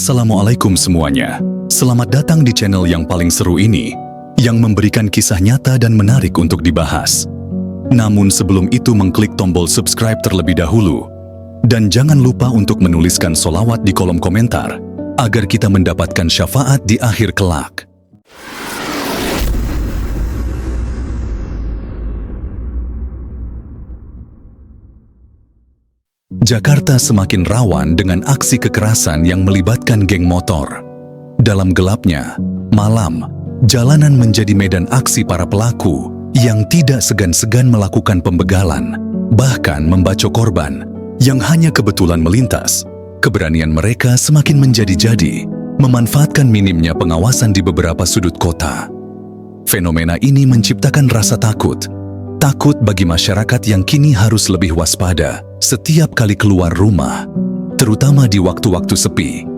Assalamualaikum semuanya. Selamat datang di channel yang paling seru ini, yang memberikan kisah nyata dan menarik untuk dibahas. Namun sebelum itu mengklik tombol subscribe terlebih dahulu. Dan jangan lupa untuk menuliskan sholawat di kolom komentar, agar kita mendapatkan syafaat di akhir kelak. Jakarta semakin rawan dengan aksi kekerasan yang melibatkan geng motor. Dalam gelapnya malam, jalanan menjadi medan aksi para pelaku yang tidak segan-segan melakukan pembegalan, bahkan membacok korban yang hanya kebetulan melintas. Keberanian mereka semakin menjadi-jadi, memanfaatkan minimnya pengawasan di beberapa sudut kota. Fenomena ini menciptakan rasa takut bagi masyarakat yang kini harus lebih waspada setiap kali keluar rumah, terutama di waktu-waktu sepi.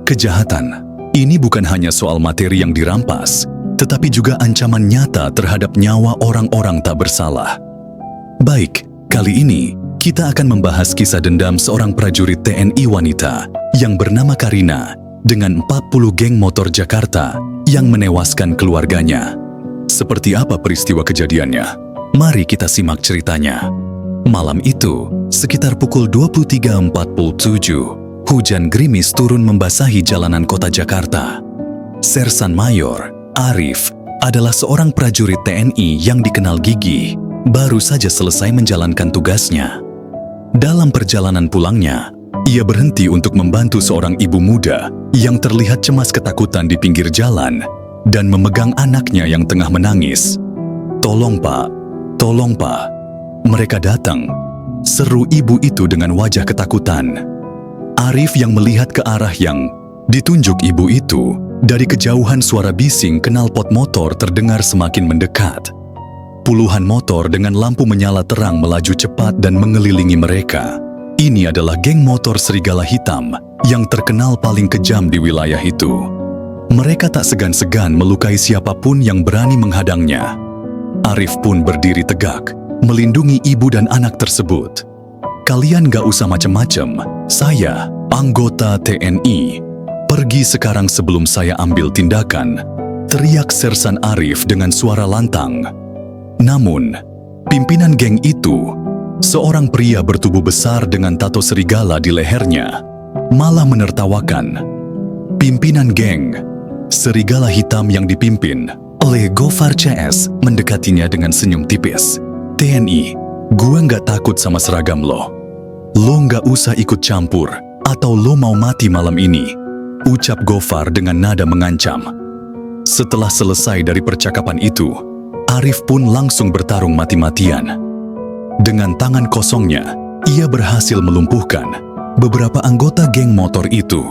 Kejahatan ini bukan hanya soal materi yang dirampas, tetapi juga ancaman nyata terhadap nyawa orang-orang tak bersalah. Baik, kali ini kita akan membahas kisah dendam seorang prajurit TNI wanita yang bernama Karina dengan 40 geng motor Jakarta yang menewaskan keluarganya. Seperti apa peristiwa kejadiannya? Mari kita simak ceritanya. Malam itu, sekitar pukul 23.47, hujan gerimis turun membasahi jalanan kota Jakarta. Sersan Mayor Arif adalah seorang prajurit TNI yang dikenal gigih, baru saja selesai menjalankan tugasnya. Dalam perjalanan pulangnya, ia berhenti untuk membantu seorang ibu muda yang terlihat cemas ketakutan di pinggir jalan dan memegang anaknya yang tengah menangis. "Tolong Pak, tolong Pak, mereka datang," seru ibu itu dengan wajah ketakutan. Arif yang melihat ke arah yang ditunjuk ibu itu, dari kejauhan suara bising knalpot motor terdengar semakin mendekat. Puluhan motor dengan lampu menyala terang melaju cepat dan mengelilingi mereka. Ini adalah geng motor Serigala Hitam yang terkenal paling kejam di wilayah itu. Mereka tak segan-segan melukai siapapun yang berani menghadangnya. Arif pun berdiri tegak, melindungi ibu dan anak tersebut. "Kalian gak usah macem-macem, saya anggota TNI. Pergi sekarang sebelum saya ambil tindakan," teriak Sersan Arif dengan suara lantang. Namun, pimpinan geng itu, seorang pria bertubuh besar dengan tato serigala di lehernya, malah menertawakan. Pimpinan geng Serigala Hitam yang dipimpin oleh Gofar CS mendekatinya dengan senyum tipis. "TNI, gua nggak takut sama seragam lo. Lo nggak usah ikut campur, atau lo mau mati malam ini," ucap Gofar dengan nada mengancam. Setelah selesai dari percakapan itu, Arif pun langsung bertarung mati-matian. Dengan tangan kosongnya, ia berhasil melumpuhkan beberapa anggota geng motor itu.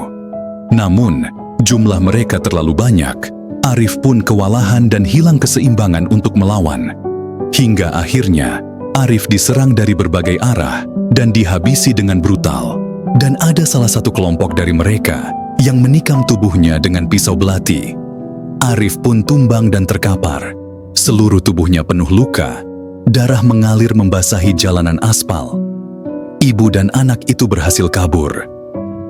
Namun, jumlah mereka terlalu banyak. Arif pun kewalahan dan hilang keseimbangan untuk melawan. Hingga akhirnya, Arif diserang dari berbagai arah dan dihabisi dengan brutal. Dan ada salah satu kelompok dari mereka yang menikam tubuhnya dengan pisau belati. Arif pun tumbang dan terkapar. Seluruh tubuhnya penuh luka, darah mengalir membasahi jalanan aspal. Ibu dan anak itu berhasil kabur.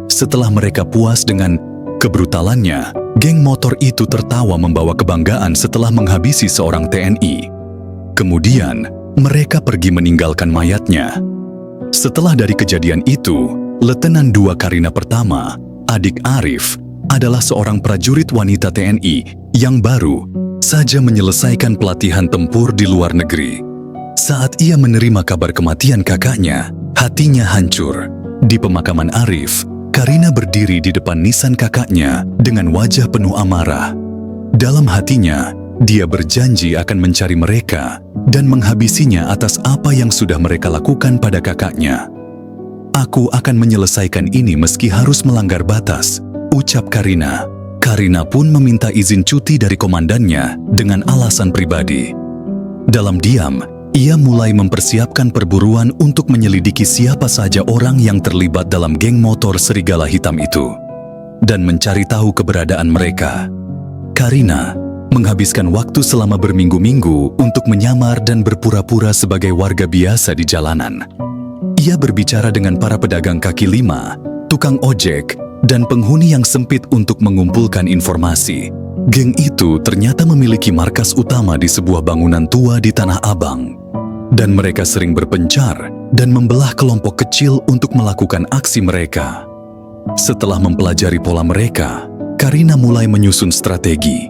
Setelah mereka puas dengan kebrutalannya, geng motor itu tertawa membawa kebanggaan setelah menghabisi seorang TNI. Kemudian, mereka pergi meninggalkan mayatnya. Setelah dari kejadian itu, Letnan II Karina pertama, adik Arif, adalah seorang prajurit wanita TNI yang baru saja menyelesaikan pelatihan tempur di luar negeri. Saat ia menerima kabar kematian kakaknya, hatinya hancur. Di pemakaman Arif, Karina berdiri di depan nisan kakaknya dengan wajah penuh amarah. Dalam hatinya, dia berjanji akan mencari mereka dan menghabisinya atas apa yang sudah mereka lakukan pada kakaknya. "Aku akan menyelesaikan ini meski harus melanggar batas," ucap Karina. Karina pun meminta izin cuti dari komandannya dengan alasan pribadi. Dalam diam, ia mulai mempersiapkan perburuan untuk menyelidiki siapa saja orang yang terlibat dalam geng motor Serigala Hitam itu dan mencari tahu keberadaan mereka. Karina menghabiskan waktu selama berminggu-minggu untuk menyamar dan berpura-pura sebagai warga biasa di jalanan. Ia berbicara dengan para pedagang kaki lima, tukang ojek, dan penghuni yang sempit untuk mengumpulkan informasi. Geng itu ternyata memiliki markas utama di sebuah bangunan tua di Tanah Abang. Dan mereka sering berpencar dan membelah kelompok kecil untuk melakukan aksi mereka. Setelah mempelajari pola mereka, Karina mulai menyusun strategi.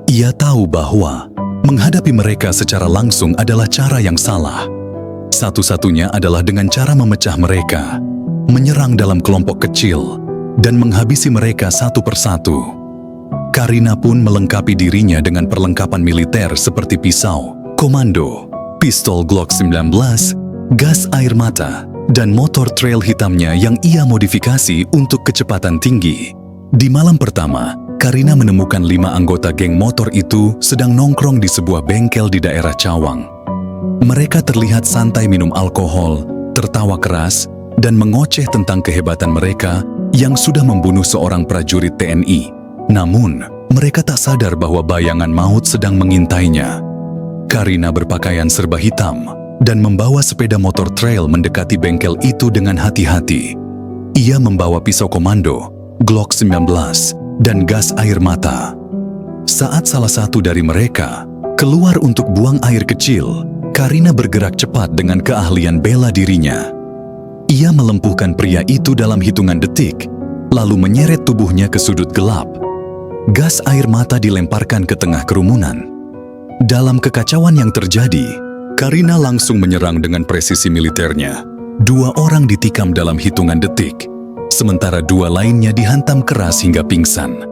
Ia tahu bahwa menghadapi mereka secara langsung adalah cara yang salah. Satu-satunya adalah dengan cara memecah mereka, menyerang dalam kelompok kecil, dan menghabisi mereka satu persatu. Karina pun melengkapi dirinya dengan perlengkapan militer seperti pisau, komando, pistol Glock 19, gas air mata, dan motor trail hitamnya yang ia modifikasi untuk kecepatan tinggi. Di malam pertama, Karina menemukan 5 anggota geng motor itu sedang nongkrong di sebuah bengkel di daerah Cawang. Mereka terlihat santai minum alkohol, tertawa keras, dan mengoceh tentang kehebatan mereka yang sudah membunuh seorang prajurit TNI. Namun, mereka tak sadar bahwa bayangan maut sedang mengintainya. Karina berpakaian serba hitam dan membawa sepeda motor trail mendekati bengkel itu dengan hati-hati. Ia membawa pisau komando, Glock 19, dan gas air mata. Saat salah satu dari mereka keluar untuk buang air kecil, Karina bergerak cepat dengan keahlian bela dirinya. Ia melumpuhkan pria itu dalam hitungan detik, lalu menyeret tubuhnya ke sudut gelap. Gas air mata dilemparkan ke tengah kerumunan. Dalam kekacauan yang terjadi, Karina langsung menyerang dengan presisi militernya. 2 orang ditikam dalam hitungan detik, sementara 2 lainnya dihantam keras hingga pingsan.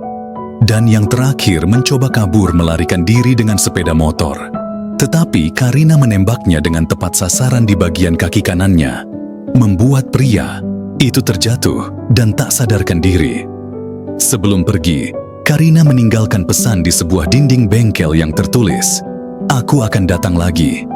Dan yang terakhir mencoba kabur melarikan diri dengan sepeda motor. Tetapi Karina menembaknya dengan tepat sasaran di bagian kaki kanannya, membuat pria itu terjatuh dan tak sadarkan diri. Sebelum pergi, Karina meninggalkan pesan di sebuah dinding bengkel yang tertulis, "Aku akan datang lagi."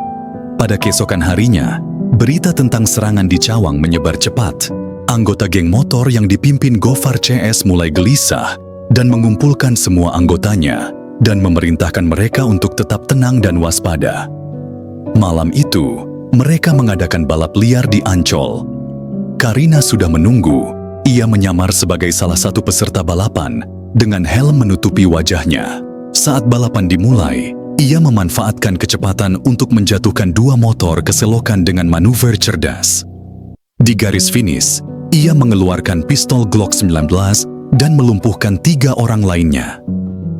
Pada keesokan harinya, berita tentang serangan di Cawang menyebar cepat. Anggota geng motor yang dipimpin Gofar CS mulai gelisah dan mengumpulkan semua anggotanya dan memerintahkan mereka untuk tetap tenang dan waspada. Malam itu, mereka mengadakan balap liar di Ancol. Karina sudah menunggu. Ia menyamar sebagai salah satu peserta balapan dengan helm menutupi wajahnya. Saat balapan dimulai, ia memanfaatkan kecepatan untuk menjatuhkan 2 motor ke selokan dengan manuver cerdas. Di garis finish, ia mengeluarkan pistol Glock 19 dan melumpuhkan 3 orang lainnya.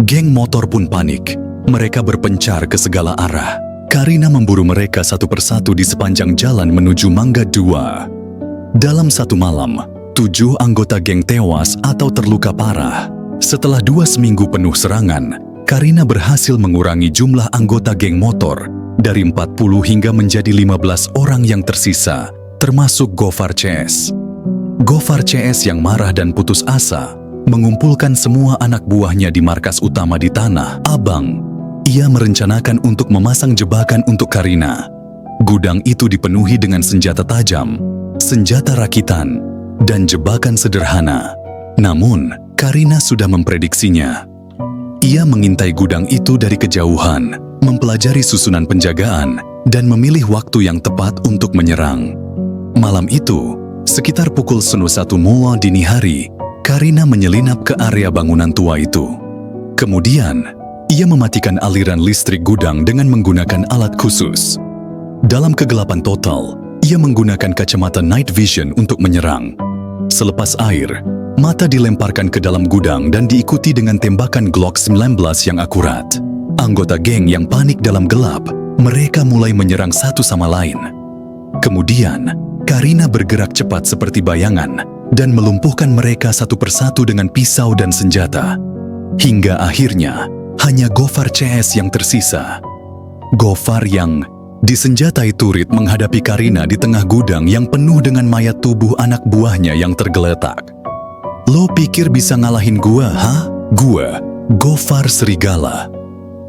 Geng motor pun panik. Mereka berpencar ke segala arah. Karina memburu mereka satu persatu di sepanjang jalan menuju Mangga 2. Dalam satu malam, 7 anggota geng tewas atau terluka parah. Setelah 2 seminggu penuh serangan, Karina berhasil mengurangi jumlah anggota geng motor dari 40 hingga menjadi 15 orang yang tersisa, termasuk Gofar CS. Gofar CS yang marah dan putus asa mengumpulkan semua anak buahnya di markas utama di Tanah Abang. Ia merencanakan untuk memasang jebakan untuk Karina. Gudang itu dipenuhi dengan senjata tajam, senjata rakitan, dan jebakan sederhana. Namun, Karina sudah memprediksinya. Ia mengintai gudang itu dari kejauhan, mempelajari susunan penjagaan, dan memilih waktu yang tepat untuk menyerang. Malam itu, sekitar pukul 1 dini hari, Karina menyelinap ke area bangunan tua itu. Kemudian, ia mematikan aliran listrik gudang dengan menggunakan alat khusus. Dalam kegelapan total, ia menggunakan kacamata night vision untuk menyerang. Selepas air, mata dilemparkan ke dalam gudang dan diikuti dengan tembakan Glock 19 yang akurat. Anggota geng yang panik dalam gelap, mereka mulai menyerang satu sama lain. Kemudian, Karina bergerak cepat seperti bayangan dan melumpuhkan mereka satu persatu dengan pisau dan senjata. Hingga akhirnya, hanya Gofar CS yang tersisa. Gofar yang disenjatai turit menghadapi Karina di tengah gudang yang penuh dengan mayat tubuh anak buahnya yang tergeletak. "Lo pikir bisa ngalahin gua, ha? Gua, Gofar Serigala.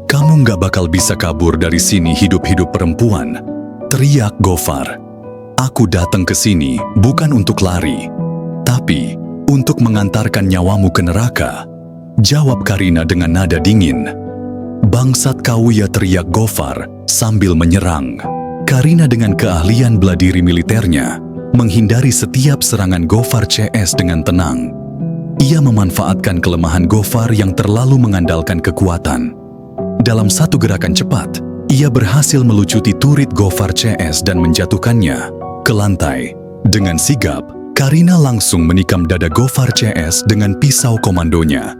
Kamu nggak bakal bisa kabur dari sini hidup-hidup perempuan," teriak Gofar. "Aku datang ke sini bukan untuk lari, tapi untuk mengantarkan nyawamu ke neraka," jawab Karina dengan nada dingin. "Bangsat kau ya," teriak Gofar sambil menyerang. Karina dengan keahlian bela diri militernya menghindari setiap serangan Gofar CS dengan tenang. ia memanfaatkan kelemahan Gofar yang terlalu mengandalkan kekuatan. Dalam satu gerakan cepat, ia berhasil melucuti turit Gofar CS dan menjatuhkannya ke lantai. Dengan sigap, Karina langsung menikam dada Gofar CS dengan pisau komandonya.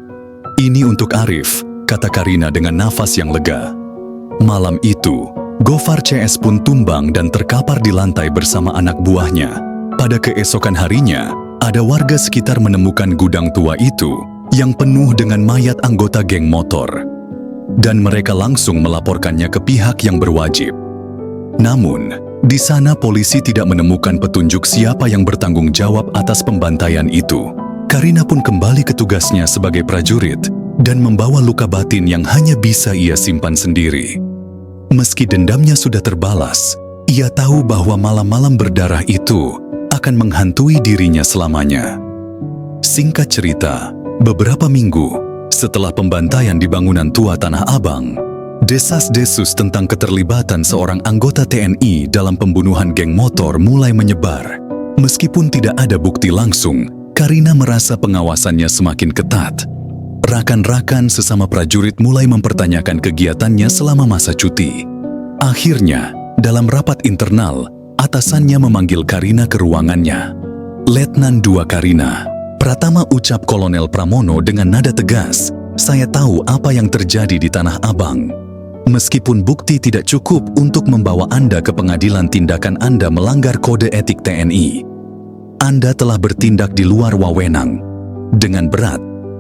"Ini untuk Arif," kata Karina dengan nafas yang lega. Malam itu, Gofar CS pun tumbang dan terkapar di lantai bersama anak buahnya. Pada keesokan harinya, ada warga sekitar menemukan gudang tua itu yang penuh dengan mayat anggota geng motor. Dan mereka langsung melaporkannya ke pihak yang berwajib. Namun, di sana polisi tidak menemukan petunjuk siapa yang bertanggung jawab atas pembantaian itu. Karina pun kembali ke tugasnya sebagai prajurit dan membawa luka batin yang hanya bisa ia simpan sendiri. Meski dendamnya sudah terbalas, ia tahu bahwa malam-malam berdarah itu akan menghantui dirinya selamanya. Singkat cerita, beberapa minggu setelah pembantaian di bangunan tua Tanah Abang, desas-desus tentang keterlibatan seorang anggota TNI dalam pembunuhan geng motor mulai menyebar. Meskipun tidak ada bukti langsung, Karina merasa pengawasannya semakin ketat. Rakan-rakan sesama prajurit mulai mempertanyakan kegiatannya selama masa cuti. Akhirnya, dalam rapat internal, atasannya memanggil Karina ke ruangannya. "Letnan 2 Karina," Pratama ucap Kolonel Pramono dengan nada tegas, "saya tahu apa yang terjadi di Tanah Abang. Meskipun bukti tidak cukup untuk membawa Anda ke pengadilan tindakan Anda melanggar kode etik TNI. Anda telah bertindak di luar wewenang. Dengan berat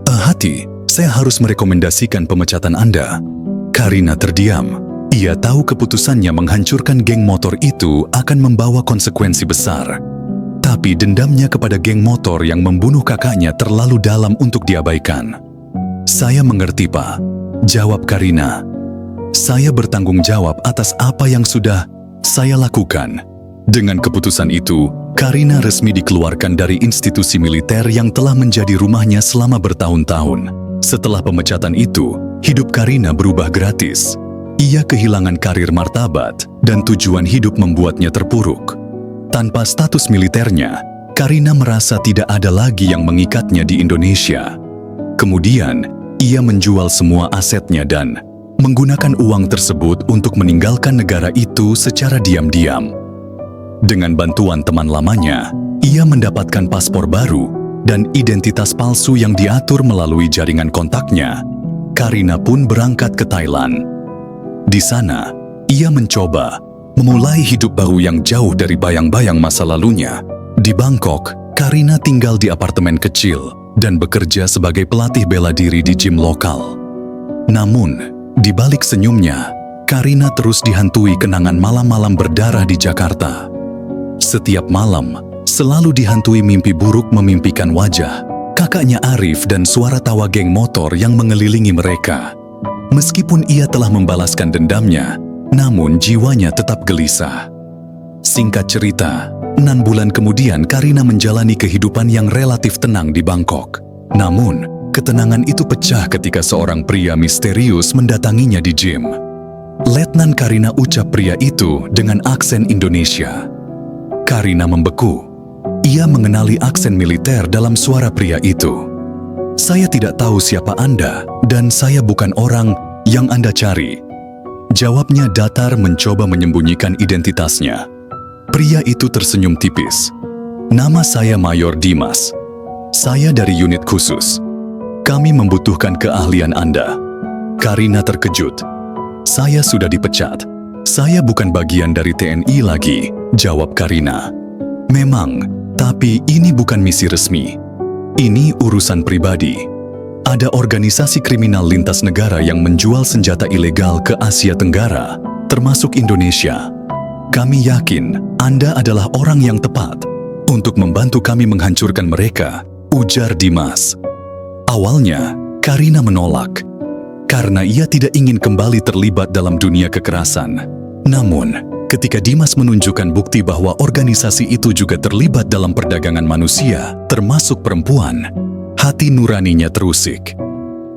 hati, saya harus merekomendasikan pemecatan Anda." Karina terdiam. Ia tahu keputusannya menghancurkan geng motor itu akan membawa konsekuensi besar. Tapi dendamnya kepada geng motor yang membunuh kakaknya terlalu dalam untuk diabaikan. "Saya mengerti, Pak," jawab Karina. "Saya bertanggung jawab atas apa yang sudah saya lakukan." Dengan keputusan itu, Karina resmi dikeluarkan dari institusi militer yang telah menjadi rumahnya selama bertahun-tahun. Setelah pemecatan itu, hidup Karina berubah gratis. Ia kehilangan karir martabat dan tujuan hidup membuatnya terpuruk. Tanpa status militernya, Karina merasa tidak ada lagi yang mengikatnya di Indonesia. Kemudian, ia menjual semua asetnya dan menggunakan uang tersebut untuk meninggalkan negara itu secara diam-diam. Dengan bantuan teman lamanya, ia mendapatkan paspor baru dan identitas palsu yang diatur melalui jaringan kontaknya. Karina pun berangkat ke Thailand. Di sana, ia mencoba memulai hidup baru yang jauh dari bayang-bayang masa lalunya. Di Bangkok, Karina tinggal di apartemen kecil dan bekerja sebagai pelatih bela diri di gym lokal. Namun, di balik senyumnya, Karina terus dihantui kenangan malam-malam berdarah di Jakarta. Setiap malam, selalu dihantui mimpi buruk memimpikan wajah kakaknya Arif dan suara tawa geng motor yang mengelilingi mereka. Meskipun ia telah membalaskan dendamnya, namun jiwanya tetap gelisah. Singkat cerita, 6 bulan kemudian Karina menjalani kehidupan yang relatif tenang di Bangkok. Namun, ketenangan itu pecah ketika seorang pria misterius mendatanginya di gym. "Letnan Karina," ucap pria itu dengan aksen Indonesia. Karina membeku. Ia mengenali aksen militer dalam suara pria itu. "Saya tidak tahu siapa Anda dan saya bukan orang yang Anda cari," jawabnya datar mencoba menyembunyikan identitasnya. Pria itu tersenyum tipis. "Nama saya Mayor Dimas. Saya dari unit khusus. Kami membutuhkan keahlian Anda." Karina terkejut. "Saya sudah dipecat. Saya bukan bagian dari TNI lagi," jawab Karina. "Memang, tapi ini bukan misi resmi. Ini urusan pribadi. Ada organisasi kriminal lintas negara yang menjual senjata ilegal ke Asia Tenggara, termasuk Indonesia. Kami yakin Anda adalah orang yang tepat untuk membantu kami menghancurkan mereka," ujar Dimas. Awalnya, Karina menolak karena ia tidak ingin kembali terlibat dalam dunia kekerasan. Namun, ketika Dimas menunjukkan bukti bahwa organisasi itu juga terlibat dalam perdagangan manusia, termasuk perempuan, hati nuraninya terusik.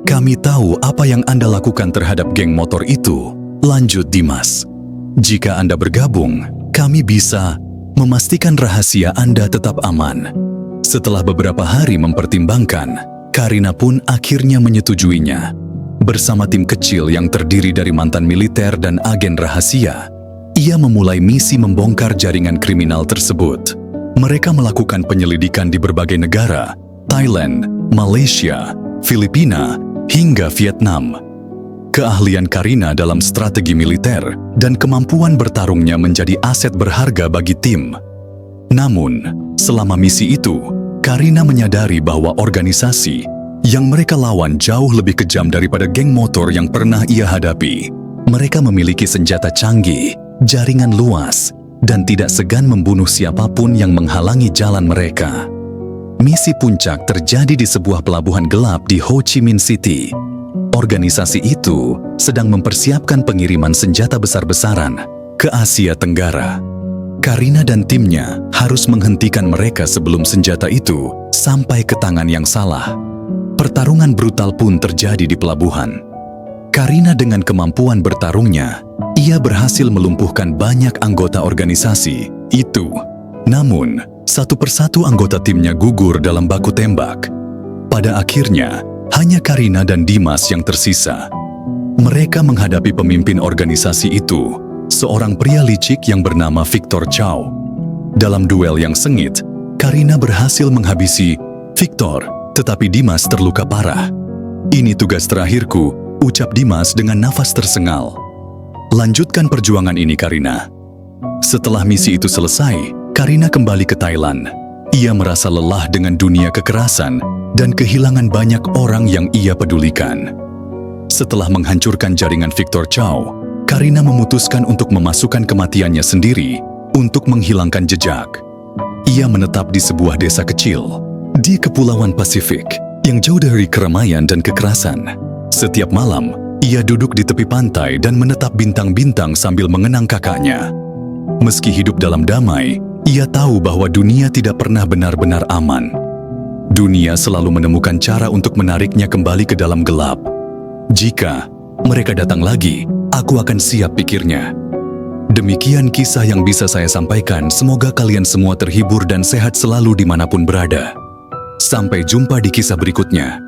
"Kami tahu apa yang Anda lakukan terhadap geng motor itu," lanjut Dimas. "Jika Anda bergabung, kami bisa memastikan rahasia Anda tetap aman." Setelah beberapa hari mempertimbangkan, Karina pun akhirnya menyetujuinya. Bersama tim kecil yang terdiri dari mantan militer dan agen rahasia, ia memulai misi membongkar jaringan kriminal tersebut. Mereka melakukan penyelidikan di berbagai negara, Thailand, Malaysia, Filipina, hingga Vietnam. Keahlian Karina dalam strategi militer dan kemampuan bertarungnya menjadi aset berharga bagi tim. Namun, selama misi itu, Karina menyadari bahwa organisasi yang mereka lawan jauh lebih kejam daripada geng motor yang pernah ia hadapi. Mereka memiliki senjata canggih, jaringan luas, dan tidak segan membunuh siapapun yang menghalangi jalan mereka. Misi puncak terjadi di sebuah pelabuhan gelap di Ho Chi Minh City. Organisasi itu sedang mempersiapkan pengiriman senjata besar-besaran ke Asia Tenggara. Karina dan timnya harus menghentikan mereka sebelum senjata itu sampai ke tangan yang salah. Pertarungan brutal pun terjadi di pelabuhan. Karina dengan kemampuan bertarungnya, ia berhasil melumpuhkan banyak anggota organisasi itu. Namun, satu persatu anggota timnya gugur dalam baku tembak. Pada akhirnya, hanya Karina dan Dimas yang tersisa. Mereka menghadapi pemimpin organisasi itu, seorang pria licik yang bernama Victor Chow. Dalam duel yang sengit, Karina berhasil menghabisi Victor, tetapi Dimas terluka parah. "Ini tugas terakhirku," ucap Dimas dengan nafas tersengal. "Lanjutkan perjuangan ini, Karina." Setelah misi itu selesai, Karina kembali ke Thailand. Ia merasa lelah dengan dunia kekerasan dan kehilangan banyak orang yang ia pedulikan. Setelah menghancurkan jaringan Victor Chow, Karina memutuskan untuk memasukkan kematiannya sendiri untuk menghilangkan jejak. Ia menetap di sebuah desa kecil di Kepulauan Pasifik yang jauh dari keramaian dan kekerasan. Setiap malam, ia duduk di tepi pantai dan menatap bintang-bintang sambil mengenang kakaknya. Meski hidup dalam damai, ia tahu bahwa dunia tidak pernah benar-benar aman. Dunia selalu menemukan cara untuk menariknya kembali ke dalam gelap. "Jika mereka datang lagi, aku akan siap," pikirnya. Demikian kisah yang bisa saya sampaikan. Semoga kalian semua terhibur dan sehat selalu dimanapun berada. Sampai jumpa di kisah berikutnya.